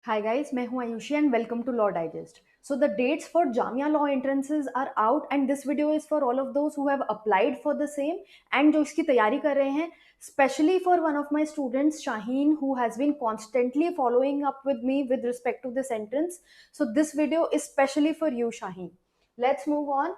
Hi guys, मैं हूँ Ayushi and welcome to Law Digest. So the dates for Jamia Law entrances are out and this video is for all of those who have applied for the same and जो इसकी तैयारी कर रहे हैं, especially for one of my students Shaheen who has been constantly following up with me with respect to this entrance. So this video is specially for you Shaheen. Let's move on.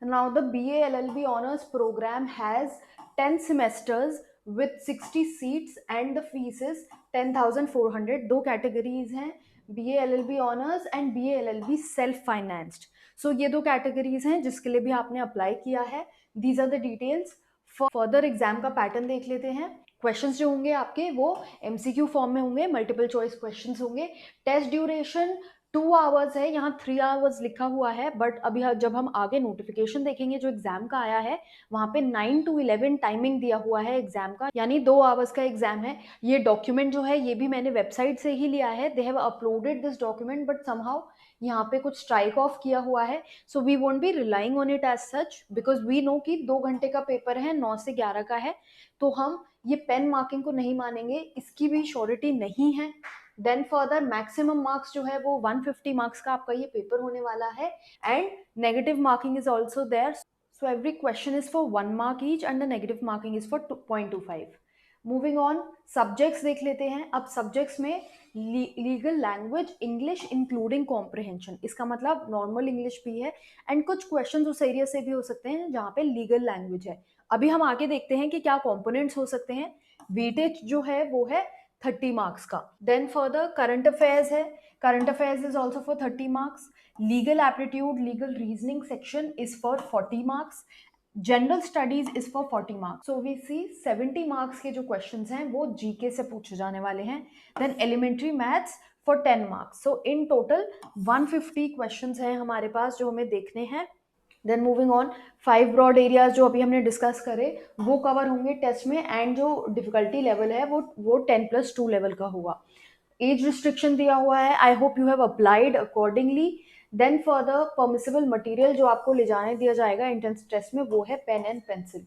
Now, the BA LLB Honors program has 10 semesters with 60 seats and the fees is 10,400. दो categories हैं, BA LLB Honors and BA LLB Self Financed. So ये दो categories हैं जिसके लिए भी आपने apply किया है. These are the details. Further exam का पैटर्न देख लेते हैं. क्वेश्चंस जो होंगे आपके वो एमसीक्यू फॉर्म में होंगे, मल्टीपल चॉइस क्वेश्चंस होंगे. टेस्ट ड्यूरेशन 2 आवर्स है, यहाँ 3 आवर्स लिखा हुआ है, बट अभी जब हम आगे नोटिफिकेशन देखेंगे जो एग्जाम का आया है वहाँ पे 9 to 11 टाइमिंग दिया हुआ है एग्जाम का, यानी 2 आवर्स का एग्जाम है. ये डॉक्यूमेंट जो है ये भी मैंने वेबसाइट से ही लिया है. They have uploaded this document but somehow यहाँ पे कुछ स्ट्राइक ऑफ किया हुआ है. So we won't be relying on it as such because we know कि 2 घंटे का पेपर है, 9 से 11 का है, तो हम ये पेन मार्किंग को नहीं मानेंगे, इसकी भी श्योरिटी नहीं है. देन फर्दर मैक्सिमम मार्क्स जो है वो 150 मार्क्स का आपका ये पेपर होने वाला है and negative marking is also there. So every question is for 1 mark each and the negative marking is for 2.25. Moving on, subjects देख लेते हैं. अब सब्जेक्ट्स में legal language English including comprehension, इसका मतलब नॉर्मल इंग्लिश भी है एंड कुछ क्वेश्चंस उस एरिया से भी हो सकते हैं जहाँ पे लीगल लैंग्वेज है. अभी हम आगे देखते हैं कि क्या कंपोनेंट्स हो सकते हैं. वेटेज जो है वो है 30 मार्क्स का. देन फर्दर करंट अफेयर्स है. Current affairs is also for 30 marks. Legal aptitude legal reasoning section is for 40 marks. General studies is for 40 marks. So we see 70 marks के जो क्वेश्चंस हैं वो जीके से पूछे जाने वाले हैं. Then elementary maths for 10 marks. So in total 150 questions हैं हमारे पास जो हमें देखने हैं. Then moving on, 5 broad areas जो अभी हमने डिस्कस करे वो कवर होंगे टेस्ट में एंड जो डिफिकल्टी लेवल है वो 10+2 लेवल का होगा. एज रिस्ट्रिक्शन दिया हुआ है. I hope you have applied accordingly. Then further permissible material जो आपको ले जाने दिया जाएगा एंट्रेंस टेस्ट में वो है pen and pencil.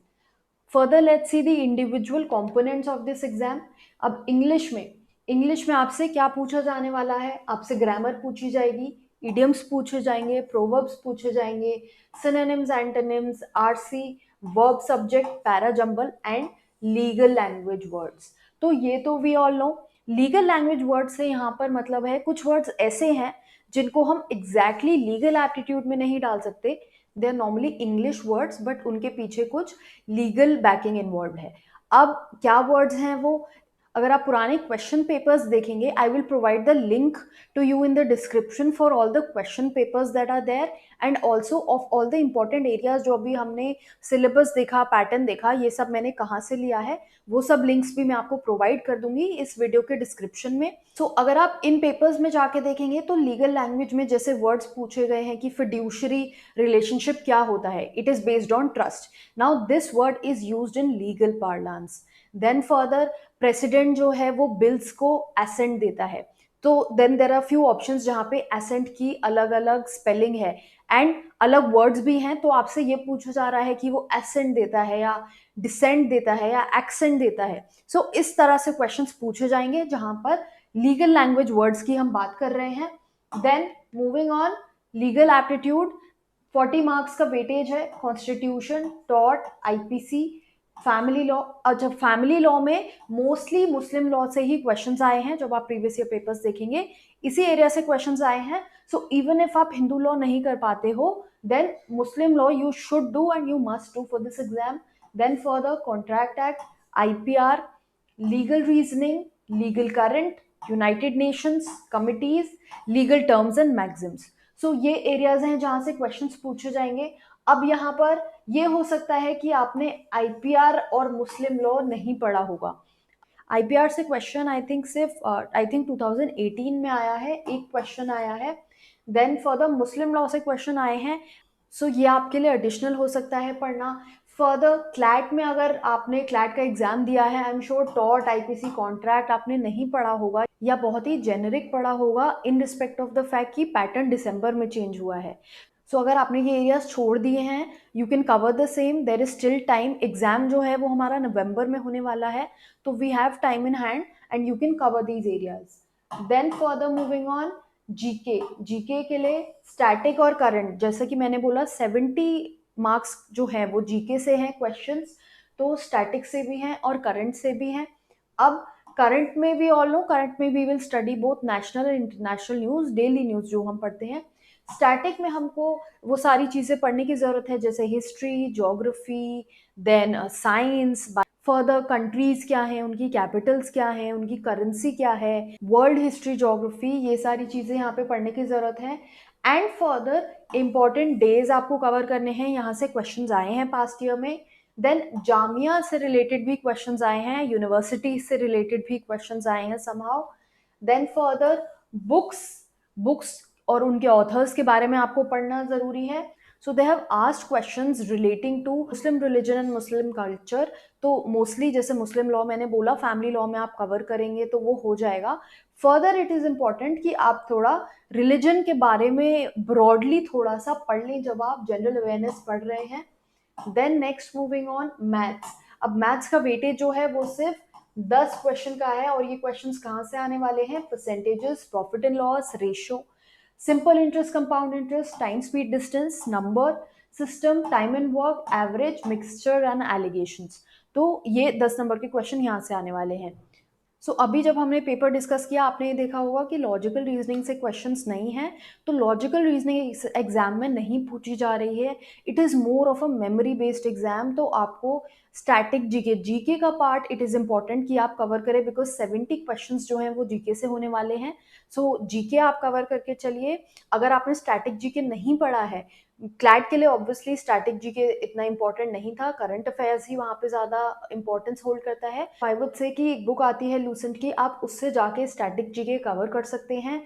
Further let's see the individual components of this exam. अब इंग्लिश में आपसे क्या पूछा जाने वाला है. आपसे ग्रामर पूछी जाएगी, इडियम्स पूछे जाएंगे, प्रोवर्ब्स पूछे जाएंगे, synonyms, antonyms, RC, verb subject, para jumble and legal language words. तो ये तो we all know. Legal language word से यहाँ पर मतलब है कुछ वर्ड्स ऐसे हैं जिनको हम एग्जैक्टली लीगल एप्टीट्यूड में नहीं डाल सकते. They are normally English words but उनके पीछे कुछ लीगल बैकिंग इन्वॉल्व है. अब क्या वर्ड्स हैं वो, अगर आप पुराने क्वेश्चन पेपर्स देखेंगे, I will provide the link to you in the description for all the question papers that are there and also of all the important areas जो अभी हमने सिलेबस देखा, पैटर्न देखा, ये सब मैंने कहाँ से लिया है वो सब लिंक्स भी मैं आपको प्रोवाइड कर दूंगी इस वीडियो के डिस्क्रिप्शन में. सो अगर आप इन पेपर्स में जाके देखेंगे तो लीगल लैंग्वेज में जैसे वर्ड्स पूछे गए हैं कि फिड्यूशरी रिलेशनशिप क्या होता है, it is based on trust. Now this word is used in legal parlance. Then further president जो है वो बिल्स को एसेंट देता है. तो then there are few options जहाँ पे एसेंट की अलग अलग स्पेलिंग है एंड अलग वर्ड्स भी हैं. तो आपसे ये पूछा जा रहा है कि वो एसेंट देता है या डिसेंट देता है या एक्सेंट देता है. सो इस तरह से क्वेश्चंस पूछे जाएंगे जहां पर लीगल लैंग्वेज वर्ड्स की हम बात कर रहे हैं. Then moving on, legal aptitude 40 marks का वेटेज है. Constitution, tort, IPC, family law. अच्छा, फैमिली लॉ में मोस्टली मुस्लिम लॉ से ही क्वेश्चंस आए हैं. जब आप प्रीवियस ईयर पेपर्स देखेंगे इसी एरिया से क्वेश्चंस आए हैं. सो इवन इफ आप हिंदू लॉ नहीं कर पाते हो then Muslim law you should do and you must do for this exam. Then further contract act, IPR, legal reasoning, legal current, United Nations, committees, legal terms and maxims. So ये areas हैं जहां से questions पूछे जाएंगे. अब यहाँ पर ये हो सकता है कि आपने IPR और मुस्लिम लॉ नहीं पढ़ा होगा. आईपीआर से क्वेश्चन आई थिंक सिर्फ आई थिंक 2018 में आया है, एक क्वेश्चन आया है. देन फर्दर मुस्लिम लॉ से क्वेश्चन आए हैं. सो ये आपके लिए एडिशनल हो सकता है पढ़ना. फर्दर क्लैट में अगर आपने क्लैट का एग्जाम दिया है, I am sure tort, IPC, contract आपने नहीं पढ़ा होगा या बहुत ही जेनरिक पढ़ा होगा in respect of the fact कि पैटर्न दिसंबर में चेंज हुआ है. सो अगर आपने ये एरियाज छोड़ दिए हैं you can cover the same. There is still time. Exam जो है वो हमारा नवंबर में होने वाला है, तो we have time in hand and you can cover these areas. Then further moving on, GK. GK के लिए स्टैटिक और करंट, जैसे कि मैंने बोला 70 मार्क्स जो है वो जीके से हैं क्वेश्चंस, तो स्टैटिक से भी हैं और करंट से भी हैं। अब करंट में भी ऑल नो, करंट में we will study both national and international news, daily news जो हम पढ़ते हैं। स्टैटिक में हमको वो सारी चीजें पढ़ने की जरूरत है, जैसे history, geography, then science, further countries क्या हैं, उनकी कैपिटल्स क्या हैं, उनकी करेंसी क्या है, वर्ल्ड हिस्ट्री, ज्योग्राफी, ये सारी चीजें यहाँ पे पढ़ने की जरूरत है। एंड फर्दर इंपॉर्टेंट डेज आपको कवर करने हैं, यहाँ से क्वेश्चंस आए हैं पास्ट ईयर में। देन जामिया से रिलेटेड भी क्वेश्चंस आए हैं, यूनिवर्सिटी से रिलेटेड भी क्वेश्चंस आए हैं somehow. Then further books, books और उनके ऑथर्स के बारे में आपको पढ़ना जरूरी है। So they have asked questions relating to Muslim religion and Muslim culture. तो मोस्टली जैसे मुस्लिम लॉ मैंने बोला, फैमिली लॉ में आप कवर करेंगे तो वो हो जाएगा। फर्दर इट इज इम्पॉर्टेंट कि आप थोड़ा रिलीजन के बारे में ब्रॉडली थोड़ा सा पढ़ लें जब आप जनरल अवेयरनेस पढ़ रहे हैं। Then next moving on, maths. अब मैथ्स का वेटेज जो है वो सिर्फ 10 क्वेश्चन का है, और ये क्वेश्चंस कहाँ से आने वाले हैं? Percentages, profit and loss, ratio, simple interest, compound interest, time speed distance, number system, time and work, average, mixture and allegations. तो ये 10 नंबर के क्वेश्चन यहाँ से आने वाले हैं। अभी जब हमने पेपर डिस्कस किया, आपने ये देखा होगा कि लॉजिकल रीजनिंग से क्वेश्चंस नहीं हैं, तो लॉजिकल रीजनिंग एग्जाम में नहीं पूछी जा रही है। It is more of a memory based exam. तो आपको स्टैटिक जीके, जीके का पार्ट इट इज़ इम्पॉर्टेंट कि आप कवर करें, बिकॉज 70 क्वेश्चंस जो हैं वो जीके से होने वाले हैं। जीके आप कवर करके चलिए। अगर आपने स्टैटिक जीके नहीं पढ़ा है, क्लैट के लिए ऑब्वियसली स्टैटिक जीके इतना इंपॉर्टेंट नहीं था, करंट अफेयर्स ही वहाँ पे ज़्यादा इंपॉर्टेंस होल्ड करता है। आई वुड से कि एक बुक आती है लूसेंट की, आप उससे जाके स्टैटिक जीके कवर कर सकते हैं।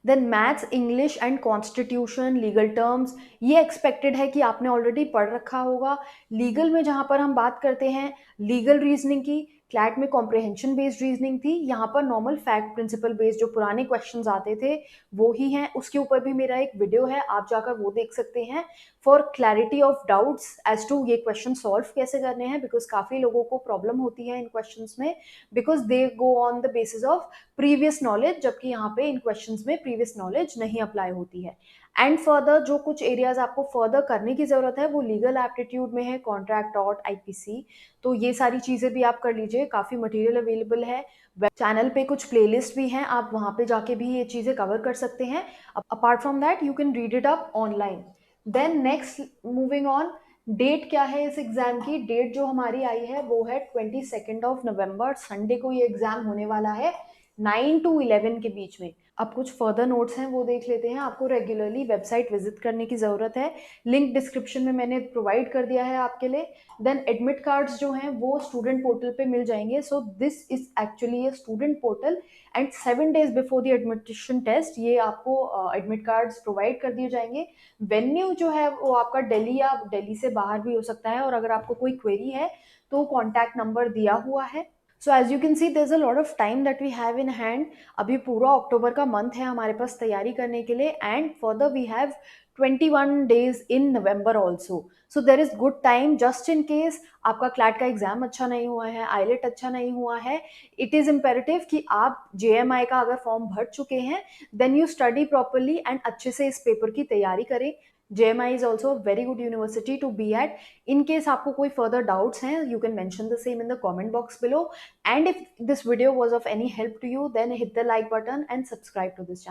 Then maths, English and constitution, legal terms, ये एक्सपेक्टेड है कि आपने ऑलरेडी पढ़ रखा होगा। लीगल में जहाँ पर हम बात करते हैं लीगल रीजनिंग की, क्लैट में कॉम्प्रिहेंशन बेस्ड रीजनिंग थी, यहाँ पर नॉर्मल फैक्ट प्रिंसिपल बेस्ड जो पुराने क्वेश्चंस आते थे वो ही हैं। उसके ऊपर भी मेरा एक वीडियो है, आप जाकर वो देख सकते हैं for clarity of doubts as to ये क्वेश्चन सॉल्व कैसे करने हैं, बिकॉज काफ़ी लोगों को प्रॉब्लम होती है इन क्वेश्चंस में, because they go on the basis of previous knowledge, जबकि यहाँ पे इन क्वेश्चंस में प्रीवियस नॉलेज नहीं अप्लाई होती है। एंड फर्दर जो कुछ एरियाज आपको फर्दर करने की जरूरत है वो लीगल एप्टीट्यूड में है, कॉन्ट्रैक्ट और आईपीसी। तो ये सारी चीजें भी आप कर लीजिए, काफी मटेरियल अवेलेबल है। चैनल पे कुछ प्लेलिस्ट भी हैं, आप वहाँ पे जाके भी ये चीजें कवर कर सकते हैं। Apart from that you can read it up online. Then next moving on, date क्या है इस एग्जाम की? डेट जो हमारी आई है वो है 22 नवंबर, संडे को ये एग्जाम होने वाला है 9 to 11 के बीच में। अब कुछ फर्दर नोट्स हैं वो देख लेते हैं। आपको रेगुलरली वेबसाइट विजिट करने की ज़रूरत है, लिंक डिस्क्रिप्शन में मैंने प्रोवाइड कर दिया है आपके लिए। देन एडमिट कार्ड्स जो हैं वो स्टूडेंट पोर्टल पे मिल जाएंगे। So this is actually a student portal, and 7 days before the admission test ये आपको एडमिट कार्ड्स प्रोवाइड कर दिए जाएंगे। वेन्यू जो है वो आपका दिल्ली या दिल्ली से बाहर भी हो सकता है, और अगर आपको कोई क्वेरी है तो कॉन्टैक्ट नंबर दिया हुआ है। So as you can see there is a lot of time that we have in hand. अभी पूरा अक्टूबर का मंथ है हमारे पास तैयारी करने के लिए, and further we have 21 days in November also. So there is good time, just in case आपका क्लैट का एग्जाम अच्छा नहीं हुआ है, आईलेट अच्छा नहीं हुआ है, इट इज इम्पेरेटिव कि आप जेएमआई का अगर फॉर्म भर चुके हैं then you study properly and अच्छे से इस पेपर की तैयारी करें। JMI is also a very good university to be at. In case आपको कोई further doubts हैं, you can mention the same in the comment box below. And if this video was of any help to you, then hit the like button and subscribe to this channel.